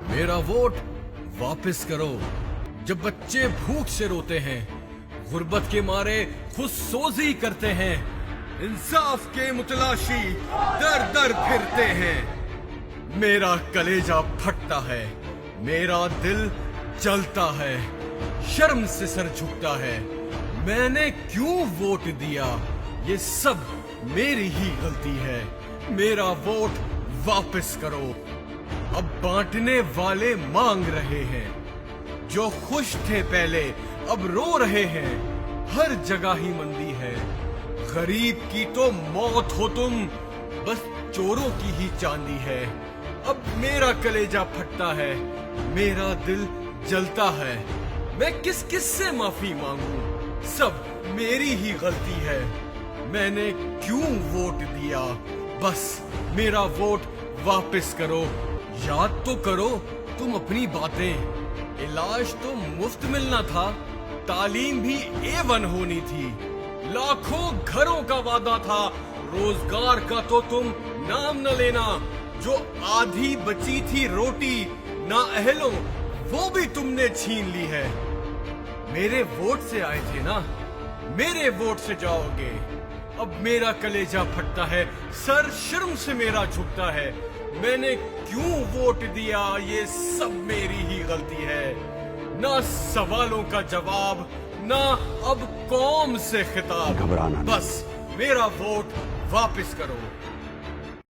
میرا ووٹ واپس کرو۔ جب بچے بھوک سے روتے ہیں، غربت کے مارے خود سوزی کرتے ہیں، انصاف کے متلاشی در در پھرتے ہیں، میرا کلیجہ پھٹتا ہے، میرا دل جلتا ہے، شرم سے سر جھکتا ہے۔ میں نے کیوں ووٹ دیا؟ یہ سب میری ہی غلطی ہے۔ میرا ووٹ واپس کرو۔ اب بانٹنے والے مانگ رہے ہیں، جو خوش تھے پہلے اب رو رہے ہیں، ہر جگہ ہی مندی ہے۔ غریب کی تو موت ہو تم، بس چوروں کی ہی چاندی ہے۔ اب میرا کلیجہ پھٹتا ہے، میرا دل جلتا ہے، میں کس کس سے معافی مانگوں؟ سب میری ہی غلطی ہے۔ میں نے کیوں ووٹ دیا؟ بس میرا ووٹ واپس کرو۔ یاد تو کرو تم اپنی باتیں، علاج تو مفت ملنا تھا، تعلیم بھی A1 ہونی تھی، لاکھوں گھروں کا وعدہ تھا، روزگار کا تو تم نام نہ لینا، جو آدھی بچی تھی روٹی نااہلوں وہ بھی تم نے چھین لی ہے۔ میرے ووٹ سے آئے تھے نا، میرے ووٹ سے جاؤ گے۔ اب میرا کلیجہ پھٹتا ہے، سر شرم سے میرا جھکتا ہے۔ میں نے کیوں ووٹ دیا؟ یہ سب میری ہی غلطی ہے۔ نہ سوالوں کا جواب، نہ اب قوم سے خطاب، بس میرا ووٹ واپس کرو۔